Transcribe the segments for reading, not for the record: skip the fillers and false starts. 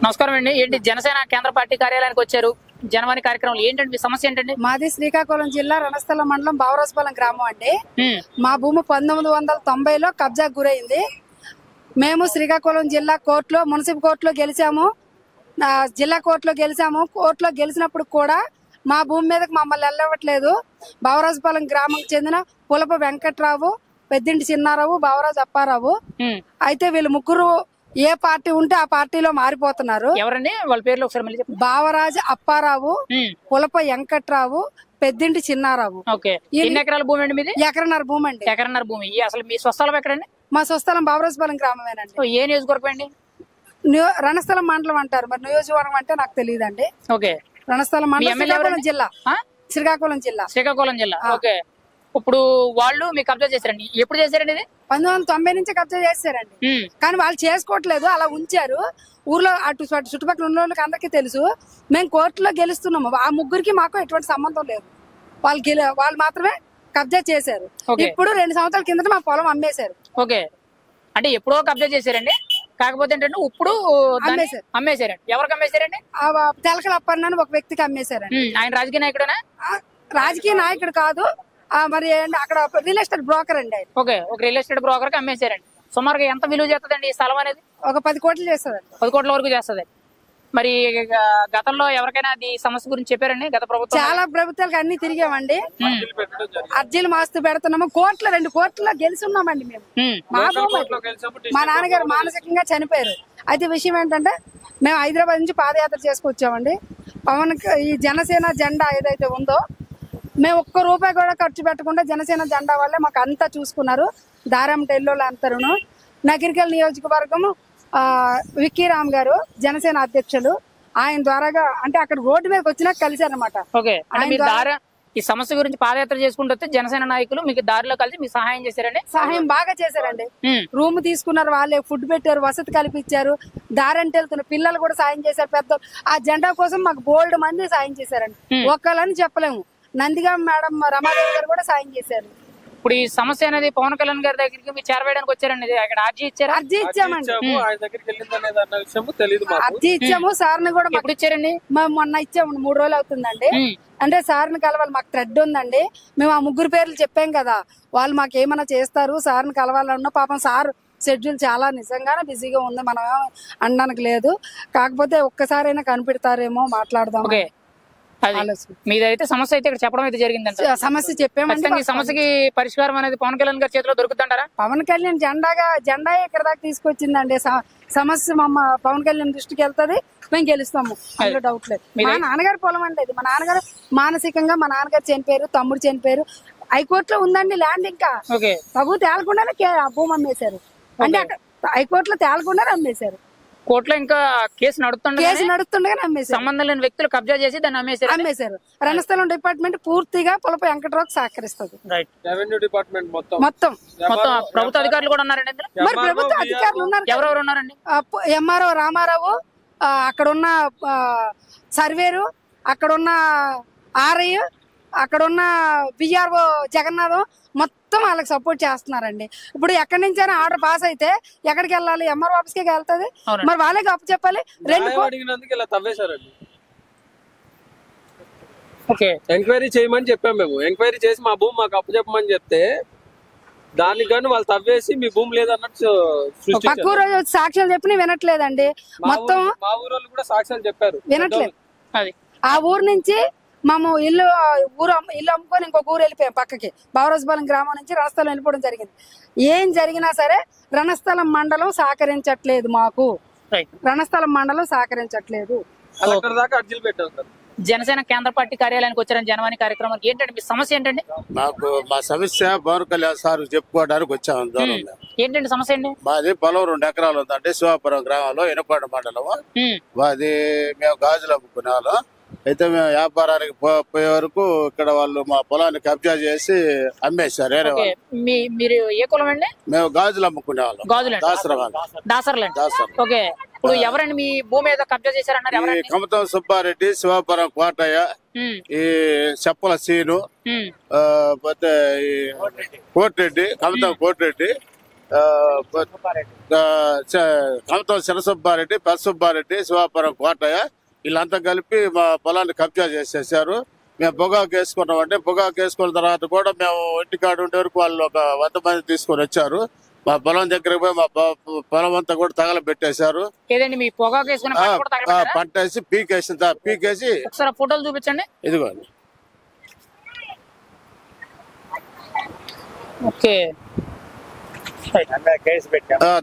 నమస్కారం అండి. ఏంటి జనసేన కేంద్ర పార్టీ కార్యాలయానికి వచ్చారు? జనవాణి కార్యక్రమం ఏంటండి? మీ సమస్య ఏంటండి? మాది శ్రీకాకుళం జిల్లా రణస్థలం మండలం బావరాజపాలెం గ్రామం అండి. మా భూమి 1990లో కబ్జాకు గురైంది. మేము శ్రీకాకుళం జిల్లా కోర్టులో మున్సిపల్ కోర్టులో గెలిచాము, జిల్లా కోర్టులో గెలిచాము. కోర్టులో గెలిచినప్పుడు కూడా మా భూమి మీదకి మమ్మల్ని వెళ్ళవట్లేదు. బావరాజపాలెం గ్రామంకి చెందిన పులప వెంకట్రావు, పెద్దింటి చిన్నారావు, బావరాజు అప్పారావు. అయితే వీళ్ళు ముగ్గురు ఏ పార్టీ ఉంటే ఆ పార్టీలో మారిపోతున్నారు. ఎవరండి వాళ్ళ పేర్లు ఒకసారి మళ్ళీ చెప్పండి. బావరాజు అప్పారావు, పులప వెంకట్రావు, పెద్దింటి చిన్నారావు. ఎన్ని ఎకరాల భూమి అండి మీది? ఎకరన్నర భూమి అండి. ఎకరన్నర భూమి. అసలు మీ స్వస్థలం ఎక్కడండి? మా స్వస్థలం బావరాజపాలెం గ్రామమేనండి. ఏ నియోజకవర్గం అండి? రణస్థలం మండలం అంటారు, మరి నియోజకవర్గం అంటే నాకు తెలియదండి. రణస్థలం మండలం శ్రీకాకుళం జిల్లా. శ్రీకాకుళం జిల్లా. ఓకే. ఇప్పుడు వాళ్ళు మీకు కబ్జా చేశారండి. ఎప్పుడు చేశారండి ఇది? 1990 నుంచి కబ్జా చేశారండి. కానీ వాళ్ళు చేసుకోవట్లేదు, అలా ఉంచారు. ఊర్లో అటు చుట్టుపక్కల ఉన్న వాళ్ళకి అందరికీ తెలుసు. మేము కోర్టులో గెలుస్తున్నాము. ఆ ముగ్గురికి మాకు ఎటువంటి సంబంధం లేదు. వాళ్ళు మాత్రమే కబ్జా చేశారు. ఇప్పుడు 2 సంవత్సరాల కిందట మా పొలం అమ్మేశారు. ఓకే. అంటే ఎప్పుడో కబ్జా చేశారండి. కాకపోతే ఏంటంటే ఇప్పుడు అమ్మేశారండి. ఎవరికి అమ్మేశారండి? తెలకల అప్పన్న ఒక వ్యక్తికి అమ్మేశారండి. ఆయన రాజకీయ నాయకుడేనా? రాజకీయ నాయకుడు కాదు, మరి అక్కడ రియల్ ఎస్టేట్ బ్రోకర్ అండి. ఓకే. ఒక రియల్ ఎస్టేట్ బ్రోకర్ కి అమ్మేశారండి. సుమారుగా ఎంత విలువ చేస్తుందండి ఈ స్థలం అనేది? ఒక 10 కోట్లు చేస్తుందండి. 10 కోట్ల వరకు చేస్తుంది. మరి గతంలో ఎవరికైనా ఈ సమస్య గురించి చెప్పారండి? గత ప్రభుత్వం చాలా ప్రభుత్వాలకు అన్ని తిరిగామండి. అర్జీలు మాస్తూ పెడుతున్నాము. 2 కోట్ల గెలుచున్నామండి మేము. మా నాన్నగారు మానసికంగా చనిపోయారు. అయితే విషయం ఏంటంటే మేము హైదరాబాద్ నుంచి పాదయాత్ర చేసుకొచ్చామండి. ఈ జనసేన జెండా ఏదైతే ఉందో మేము ఒక్క రూపాయి కూడా ఖర్చు పెట్టకుండా జనసేన జెండా వల్లే మాకు అంతా చూసుకున్నారు. దారం టెల్లోళ్ళు అంతరును. నకిరికల్ నియోజకవర్గం విక్కీరామ్ గారు జనసేన అధ్యక్షులు, ఆయన ద్వారాగా అంటే అక్కడ రోడ్డు మీదకి వచ్చినా కలిశారనమాట. ఈ సమస్య గురించి పాదయాత్ర చేసుకుంటూ జనసేన నాయకులు మీకు దారిలో కలిసి మీకు సహాయం చేశారండి? సహాయం బాగా చేశారండి. రూమ్ తీసుకున్నారు, వాళ్ళే ఫుడ్ పెట్టారు, వసతి కల్పించారు. దారంటే వెళ్తున్న పిల్లలు కూడా సాయం చేశారు. పెద్ద ఆ జెండా కోసం మాకు బోల్డ్ మంది సాయం చేశారండి. ఒక్కళ్ళని చెప్పలేము. నందిగా మేడం రమాదేవి గారు కూడా సాయం చేశారు. ఇప్పుడు ఈ సమస్య అనేది పవన్ కళ్యాణ్ గారి దగ్గరికి మీరు చేరవేయడానికి వచ్చారండి. అక్కడ అర్జీ ఇచ్చారు? అర్జీ ఇచ్చామండి. అర్జీ ఇచ్చాము. సార్ని కూడా ఎప్పుడు ఇచ్చారండి? మేము మొన్న ఇచ్చాము, 3 రోజులు అవుతుందండి. అంటే సార్ని కలవాలి, మాకు థ్రెడ్ ఉందండి. మేము ఆ ముగ్గురు పేర్లు చెప్పాం కదా, వాళ్ళు మాకు ఏమైనా చేస్తారు. సార్ని కలవాలన్నా పాపం సార్ షెడ్యూల్ చాలా నిజంగానే బిజీగా ఉంది, మనం అనడానికి లేదు. కాకపోతే ఒక్కసారైనా కనిపెడతారేమో, మాట్లాడదాం. మీదైతే సమస్య అయితే ఇక్కడ చెప్పడం అయితే జరిగిందంట. సమస్య చెప్పామండి. ఈ సమస్యకి పరిష్కారం అనేది పవన్ కళ్యాణ్ గారి చేతిలో దొరుకుతుంటారా? పవన్ కళ్యాణ్ జెండా ఇక్కడ దాకా తీసుకొచ్చిందండి. సమస్య పవన్ కళ్యాణ్ దృష్టికి వెళ్తుంది, మేము గెలుస్తాము, అందులో డౌట్ లేదు. మా నాన్నగారి పొలం అండి ఇది. మా నాన్నగారు మానసికంగా మా నాన్నగారు చనిపోయారు, తమ్ముడు చనిపోయారు. హైకోర్టులో ఉందండి ల్యాండ్. ఇంకా తగు తేలకుండానే భూమి అమ్మేశారు. అంటే అక్కడ హైకోర్టులో తేలకుండానే అమ్మేశారు. కోర్టులో ఇంకా కేసు నడుస్తుండగానే అమ్మేశారు. సంబంధం లేని వ్యక్తులు కబ్జా చేసి దాన్ని అమ్మేశారు. రణస్థలం డిపార్ట్మెంట్ పూర్తిగా పులప వెంకటరావుకి సహకరిస్తుంది. మొత్తం ప్రభుత్వ అధికారులు కూడా ఉన్నారండి. మరి ప్రభుత్వ అధికారులు ఉన్నారు. ఎవరెవరు ఉన్నారండి? ఎంఆర్ఓ రామారావు, అక్కడున్న సర్వేరు, అక్కడున్న ఆర్ఐ, అక్కడున్న బిఆర్ఓ జగన్నాథం మొత్తం వాళ్ళకి సపోర్ట్ చేస్తున్నారండి. ఇప్పుడు ఎక్కడి నుంచైనా ఆర్డర్ పాస్ అయితే ఎక్కడికి వెళ్ళాలి? ఎంఆర్ఓ ఆఫీస్కి వెళ్తుంది. మరి వాళ్ళే అప్పు చెప్పాలి. ఎంక్వైరీ చేయమని చెప్పాము మేము. ఎంక్వైరీ చేసి మా భూమి మాకు అప్పు చెప్పమని చెప్తే దానికి కానీ వాళ్ళు తవ్వేసి మీ భూమి లేదన్నట్టు సాక్ష్యాలు చెప్పిన వినట్లేదండి. మొత్తం మా ఊరోళ్ళు కూడా సాక్ష్యాలు చెప్పారు, వినట్లేదు. ఆ ఊరు నుంచి మేము ఇల్లు అమ్ముకొని ఇంకొక ఊరు వెళ్ళిపోయాం పక్కకి. బావరాజపాలెం గ్రామం నుంచి రణస్థలం వెళ్ళిపోవడం జరిగింది. ఏం జరిగినా సరే రణస్థలం మండలం సహకరించట్లేదు మాకు. రణస్థలం మండలం సహకరించట్లేదు. జనసేన కేంద్ర పార్టీ కార్యాలయానికి వచ్చారని జనవాణి కార్యక్రమానికి ఏంటంటే మీ సమస్య ఏంటండి? మాకు మా సమస్య పవన్ కళ్యాణ్ సార్ చెప్పుకోవడానికి వచ్చాము. ఏంటండి సమస్య అండి? మాది పొలం 2 ఎకరాలు ఉందండి, శివాపురం గ్రామంలో, ఎనపాడు మండలం. మాది మేము గాజులు అమ్ముకునే వాళ్ళం. అయితే మేము వ్యాపారానికి పోయే వరకు ఇక్కడ వాళ్ళు మా పొలాన్ని కబ్జా చేసి అమ్మేశారు. మీరు ఏ కులం అండి? మేము గాజులు అమ్ముకునే వాళ్ళం. ఓకే. ఇప్పుడు ఎవరండి మీ భూమి మీద కబ్జా చేశారన్నారు? కమతం సుబ్బారెడ్డి, శివాపురం కోటయ్య, ఈ చెప్పల సీను, కోటిరెడ్డి, కమతం కోటిరెడ్డి, కమతం శిరసుబ్బారెడ్డి, పెద్దసుబ్బారెడ్డి, శివాపురం కోటయ్య వీళ్ళంతా కలిపి మా పొలాన్ని కబ్జా చేసేసారు. మేము పొగాకు వేసుకున్నామంటే పొగాకు వేసుకున్న తర్వాత కూడా మేము ఇంటికాడ ఉండే వరకు వాళ్ళు ఒక 100 మంది తీసుకొని వచ్చారు. మా పొలం దగ్గరకు పోయి మా పొలం అంతా కూడా తగలబెట్టేశారు. ఏదండి మీ పొగాకు వేసుకున్న పంట కూడా తగలబెట్టారా? పంట వేసి పీకేసి ఒకసారి ఆ ఫోటోలు చూపించండి. ఇదిగోండి. ఓకే,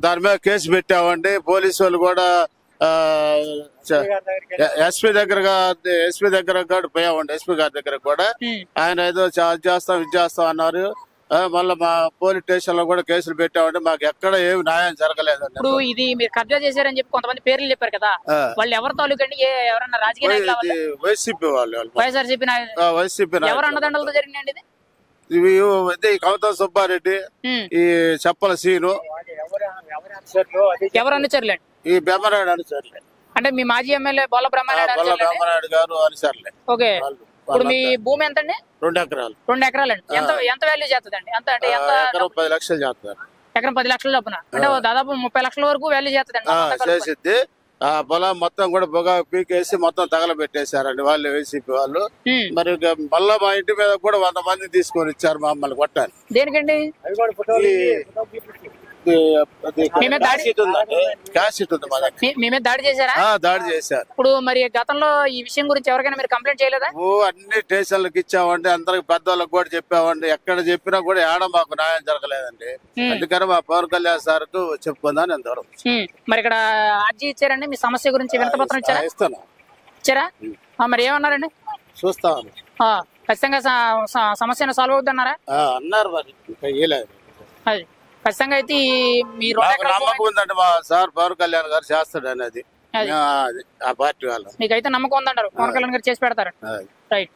దాని మీద కేసు పెట్టామండి. పోలీసు వాళ్ళు కూడా ఎస్పీ దగ్గర కూడా పోయామండి. ఎస్పీ గారి దగ్గర కూడా ఆయన ఏదో అది చేస్తాం ఇది చేస్తాం అన్నారు. మళ్ళీ మా పోలీస్ స్టేషన్ లో కూడా కేసులు పెట్టామంటే మాకు ఎక్కడ ఏమి న్యాయం జరగలేదండి. ఇప్పుడు ఇది మీరు కబ్జా చేశారని చెప్పి కొంతమంది పేర్లు చెప్పారు కదా, వాళ్ళు ఎవరి తాలూకు అండి? ఎవరన్నా రాజకీయ నాయకులు? వైసీపీ వాళ్ళు, వైఎస్ఆర్సీపీ వైసీపీ ఎవరు అన్నదండలతో జరిగిందండి ఇది? ఇవి కమతం సుబ్బారెడ్డి, ఈ చెప్పల సీను, ఎవరు అనుచరులేండి? ఈ బెమ్మరాడు అనుసరులే. అంటే మీ మాజీ ఎమ్మెల్యే బొల్ల బెమ్మరాడు గారు అనుసరులే. ఓకే, ఇప్పుడు మీ భూమి ఎంత అండి? 2 ఎకరాలు. 2 ఎకరాలండి. ఎంత వాల్యూ చేస్తుందండి? ఎంత అంటే ఎంత? ఎకరం 10 లక్షలు చేస్తారు. ఎకరం 10 లక్షలు చొప్పున, అంటే దాదాపు 30 లక్షల వరకు వాల్యూ చేస్తుందండి. చేసిద్ది. ఆ పొలం మొత్తం కూడా పొగాకు పీకేసి మొత్తం తగలబెట్టేశారండి వాళ్ళు, వైసీపీ వాళ్ళు. మరి మళ్ళా మా ఇంటి మీద కూడా 100 మంది తీసుకొని ఇచ్చారు మమ్మల్ని కొట్టాలి. దేనికండి? మీ మీద దాడి చేశారా? దాడి చేశారు. ఇప్పుడు మరి గతంలో ఈ విషయం గురించి ఎవరికైనా మీరు కంప్లైంట్ చేయలేదా? అన్ని స్టేషన్లకు ఇచ్చామండి, అందరికి పెద్దవాళ్ళకి కూడా చెప్పామండి. ఎక్కడ చెప్పినా కూడా ఏడ మాకు న్యాయం జరగలేదండి. అందుకని మా పవన్ కళ్యాణ్ సార్ కు చెప్పుకుందాని అందరం. మరి ఇక్కడ అర్జీ ఇచ్చారండి, మీ సమస్య గురించి వినతిపత్రం ఇచ్చారా? ఇచ్చారా? మరి ఏమన్నారండి? చూస్తామని ఖచ్చితంగా సమస్యను సాల్వ్ అవుతున్నారా అన్నారు. మరి అది ఖచ్చితంగా అయితే మీరు నమ్మకం ఉందండి మా సార్ పవన్ కళ్యాణ్ గారు చేస్తాడు అనేది. ఆ పార్టీ వాళ్ళు మీకైతే నమ్మకం ఉందంటారు, పవన్ కళ్యాణ్ గారు చేసి పెడతారు. రైట్.